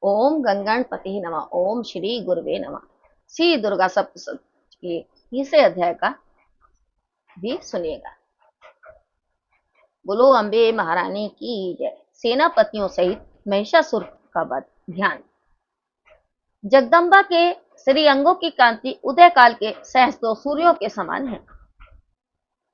ओम गंगणपति नमः। ओम श्री गुरुवे नमः। श्री दुर्गा सप्तशती के तीसरे अध्याय का भी सुनिएगा। बोलो अम्बे महारानी की जय। सेनापतियों सहित महिषासुर का वध। ध्यान। जगदम्बा के श्री अंगों की कांति उदय काल के सहस्त्रों सूर्यों के समान है।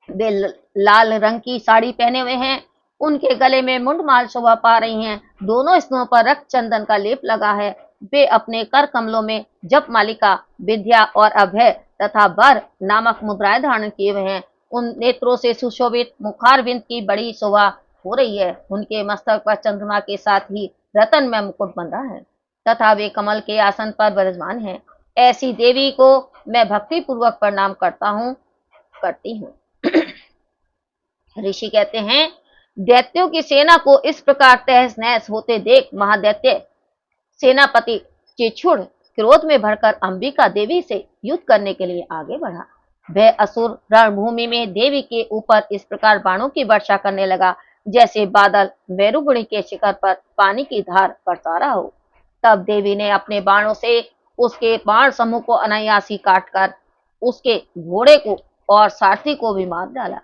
वे लाल रंग की साड़ी पहने हुए हैं। उनके गले में मुंडमाल शोभा पा रही हैं। दोनों स्तनों पर रक्त चंदन का लेप लगा है। वे अपने कर कमलों में जप मालिका, विद्या और अभय तथा वर नामक मुद्राएं धारण किए हुए हैं। उन नेत्रों से सुशोभित मुखारविंद की बड़ी शोभा हो रही है। उनके मस्तक पर चंद्रमा के साथ ही रतन में मुकुट बंधा है तथा वे कमल के आसन पर विराजमान है। ऐसी देवी को मैं भक्ति पूर्वक प्रणाम करती हूँ। ऋषि कहते हैं, दैत्यों की सेना को इस प्रकार तहस नहस होते देख महादैत्य सेनापति चिछुड़ क्रोध में भरकर अंबिका देवी से युद्ध करने के लिए आगे बढ़ा। वह असुर रणभूमि में देवी के ऊपर इस प्रकार बाणों की वर्षा करने लगा जैसे बादल मेरुगुणी के शिखर पर पानी की धार बरसा रहा हो। तब देवी ने अपने बाणों से उसके बाण समूह को अनायासी काटकर उसके घोड़े को और सारथी को भी मार डाला।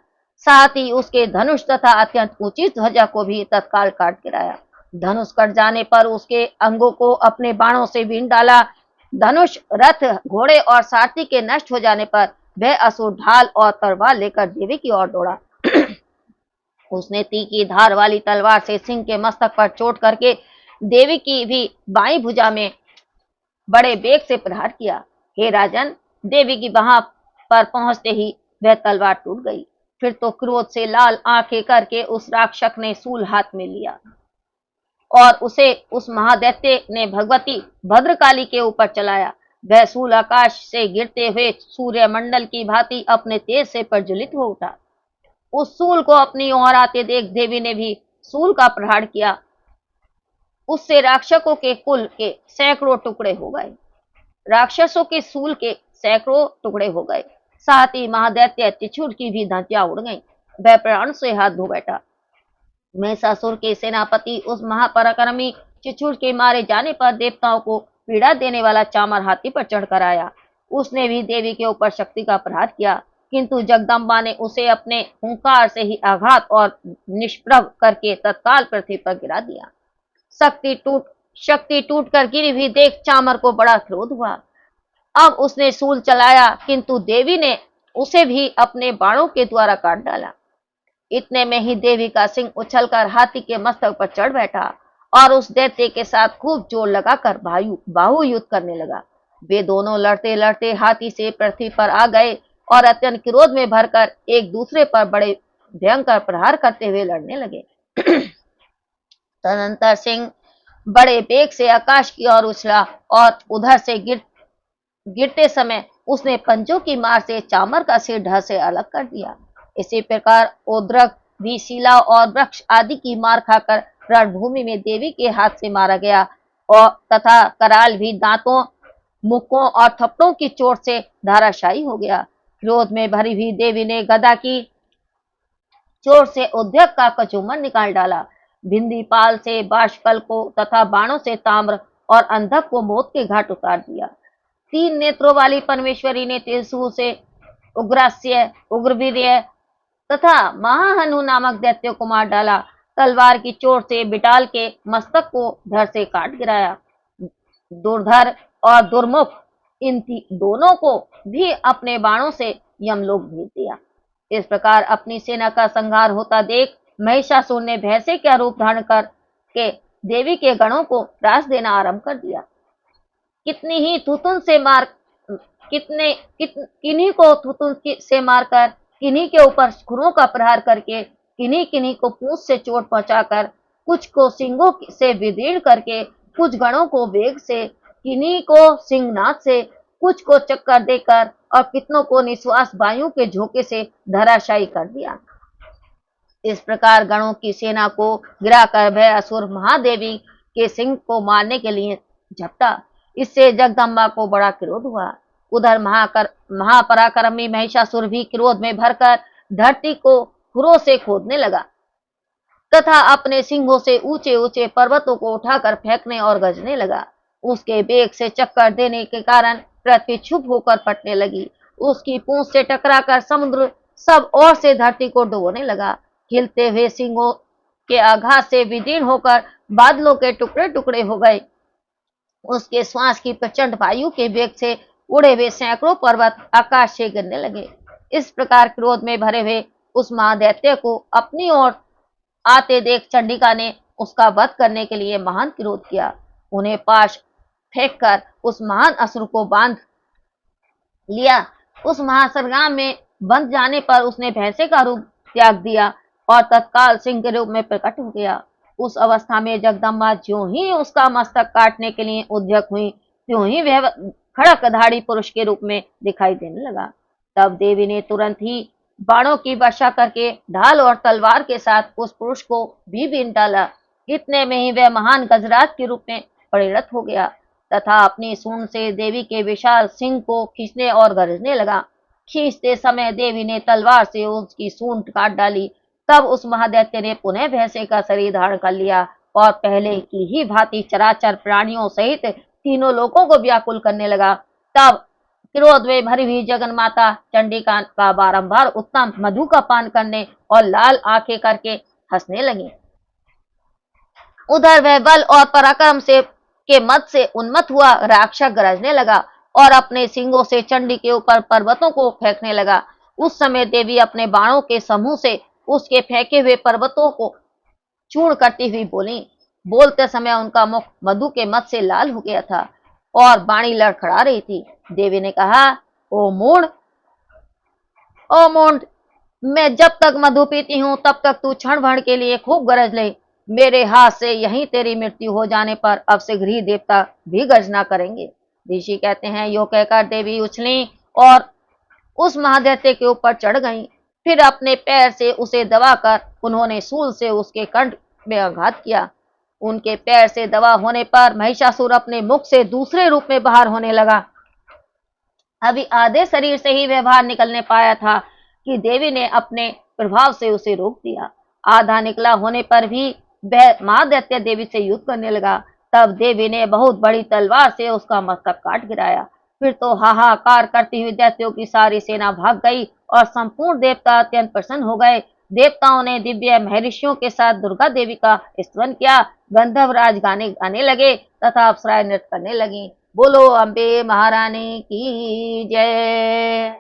साथ ही उसके धनुष तथा अत्यंत ऊंची ध्वजा को भी तत्काल काट गिराया। धनुष कट जाने पर उसके अंगों को अपने बाणों से बीन डाला। धनुष, रथ, घोड़े और सारथी के नष्ट हो जाने पर वह असुर ढाल और तलवार लेकर देवी की ओर दौड़ा। उसने तीखी धार वाली तलवार से सिंह के मस्तक पर चोट करके देवी की भी बाईं भुजा में बड़े वेग से प्रहार किया। हे राजन, देवी की बाह पर पहुंचते ही वह तलवार टूट गई। फिर तो क्रोध से लाल आंखें करके उस राक्षस ने सूल हाथ में लिया और उसे उस महादैत्य ने भगवती भद्रकाली के ऊपर चलाया। वह सूल आकाश से गिरते हुए सूर्य मंडल की भांति अपने तेज से प्रज्वलित हो उठा। उस सूल को अपनी ओर आते देख देवी ने भी सूल का प्रहार किया। उससे राक्षसों के कुल के सैकड़ों टुकड़े हो गए। राक्षसों के सूल के सैकड़ों टुकड़े हो गए। साथ ही महादैत्य चिछुर की भी धज्जियां उड़ गईं। वह प्राण से हाथ धो बैठा। महिषासुर के सेनापति उस महापराक्रमी चिछुर के मारे जाने पर देवताओं को पीड़ा देने वाला चामर हाथी पर चढ़कर आया। उसने भी देवी के ऊपर शक्ति का प्रहार किया, किंतु जगदम्बा ने उसे अपने हुंकार से ही आघात और निष्प्रभ करके तत्काल पृथ्वी पर गिरा दिया। शक्ति टूट कर गिरी भी देख चामर को बड़ा क्रोध हुआ। अब उसने सूल चलाया, किंतु देवी ने उसे भी अपने बाणों के द्वारा काट डाला। इतने में ही देवी का सिंह उछलकर हाथी के मस्तक पर चढ़ बैठा और उस दैत्य के साथ खूब जोर लगाकर बाहु युद्ध करने लगा। वे दोनों लड़ते लड़ते हाथी से पृथ्वी पर आ गए और अत्यंत क्रोध में भरकर एक दूसरे पर बड़े भयंकर प्रहार करते हुए लड़ने लगे। तदनंतर सिंह बड़े वेग से आकाश की ओर उछला और उधर से गिरते समय उसने पंजों की मार से चामर का सिर धड़ से अलग कर दिया। इसी प्रकार ओद्रक भी शिला और वृक्ष आदि की मार खाकर रणभूमि में देवी के हाथ से मारा गया और तथा कराल भी दांतों, मुक्कों और थप्पड़ों की चोट से धाराशायी हो गया। क्रोध में भरी हुई देवी ने गदा की चोट से उद्योग का कचूमर निकाल डाला। भिंदीपाल से बाष्कल को तथा बाणों से ताम्र और अंधक को मौत के घाट उतार दिया। तीन नेत्रों वाली परमेश्वरी ने त्रिशूल से उग्रास्य, उग्रवीर्य तथा महाहनु नामक दैत्य को मार डाला। तलवार की चोट से बिटाल के मस्तक को धड़ से काट गिराया। दुर्धर और दुर्मुख इन दोनों को भी अपने बाणों से यमलोक भेज दिया। इस प्रकार अपनी सेना का संहार होता देख महिषासुर ने भैंसे का रूप धारण कर के देवी के गणों को त्रास देना आरंभ कर दिया। किन्हीं को थुतुन से मारकर, किन्हीं के ऊपर खुरों का प्रहार करके, किन्हीं को पूंछ से चोट पहुंचाकर, कुछ को सिंगों से विदीर्ण करके, कुछ गणों को वेग से, किन्हीं को सिंहनाद से, कुछ को चक्कर देकर और कितनों को निश्वास वायु के झोंके से धराशायी कर दिया। इस प्रकार गणों की सेना को गिराकर भय असुर महादेवी के सिंह को मारने के लिए झपटा। इससे जगदम्बा को बड़ा क्रोध हुआ। उधर महापराक्रमी महिषासुर भी क्रोध में भरकर धरती को खुरों से खोदने लगा। तथा अपने सिंगों से ऊंचे ऊंचे पर्वतों को उठाकर फेंकने और गरजने लगा। उसके बेग से चक्कर देने के कारण पृथ्वी चुप होकर फटने लगी। उसकी पूंछ से टकराकर समुद्र सब ओर से धरती को डुबोने लगा। हिलते हुए सिंगों के आघात से विदीर्ण होकर बादलों के टुकड़े टुकड़े हो गए। उसके श्वास की प्रचंड वायु के वेग से उड़े हुए सैकड़ों पर्वत आकाश से गिरने लगे। इस प्रकार क्रोध में भरे हुए उस महादैत्य को अपनी ओर आते देख चंडिका ने उसका वध करने के लिए महान क्रोध किया। उन्हें पाश फेंककर उस महान असुर को बांध लिया। उस महासंग्राम में बंध जाने पर उसने भैंसे का रूप त्याग दिया और तत्काल सिंह के रूप में प्रकट हो गया। उस अवस्था में जगदम्बा ज्यों ही उसका मस्तक काटने के लिए उद्यत हुई, त्यों ही वह खड़कधारी पुरुष के रूप में दिखाई देने लगा। तब देवी ने तुरंत ही बाणों की वर्षा करके ढाल और तलवार के साथ उस पुरुष को भी बीन डाला। इतने में ही वह महान गजराज के रूप में परिणत हो गया तथा अपनी सूंड से देवी के विशाल सिंह को खींचने और गरजने लगा। खींचते समय देवी ने तलवार से उसकी सूंड काट डाली। तब उस महादैत्य ने पुनः भैंसे का शरीर धारण कर लिया और पहले की ही भांति चराचर प्राणियों सहित तीनों लोगों को व्याकुल करने लगा। तब क्रोध में भरी हुई जगन माता चंडिका का बारंबार उत्तम मधु का पान करने और लाल आंखें करके हंसने लगी। उधर वह बल और पराक्रम से के मत से उन्मत्त हुआ राक्षस गरजने लगा और अपने सिंगों से चंडी के ऊपर पर्वतों को फेंकने लगा। उस समय देवी अपने बाणों के समूह से उसके फेंके हुए पर्वतों को चूर्ण करती हुई बोली। बोलते समय उनका मुख मधु के मत से लाल हो गया था और बाणी लड़खड़ा रही थी। देवी ने कहा, ओ मूढ़, ओ मूढ़, मैं जब तक मधु पीती हूँ तब तक तू क्षण भर के लिए खूब गरज ले। मेरे हाथ से यहीं तेरी मृत्यु हो जाने पर अब शीघ्र ही देवता भी गर्जना करेंगे। ऋषि कहते हैं, यो कहकर देवी उछली और उस महादैत्य के ऊपर चढ़ गई। फिर अपने पैर से उसे दबाकर उन्होंने शूल से उसके कंठ में आघात किया। उनके पैर से दबा होने पर महिषासुर अपने मुख से दूसरे रूप में बाहर होने लगा। अभी आधे शरीर से ही वह बाहर निकलने पाया था कि देवी ने अपने प्रभाव से उसे रोक दिया। आधा निकला होने पर भी वह महादैत्य देवी से युद्ध करने लगा। तब देवी ने बहुत बड़ी तलवार से उसका मस्तक काट गिराया। फिर तो हाहाकार करती हुई दैत्यों की सारी सेना भाग गई और संपूर्ण देवता अत्यंत प्रसन्न हो गए। देवताओं ने दिव्य महर्षियों के साथ दुर्गा देवी का स्तवन किया। गंधर्व राज गाने गाने लगे तथा अप्सराएं नृत्य करने लगी। बोलो अम्बे महारानी की जय।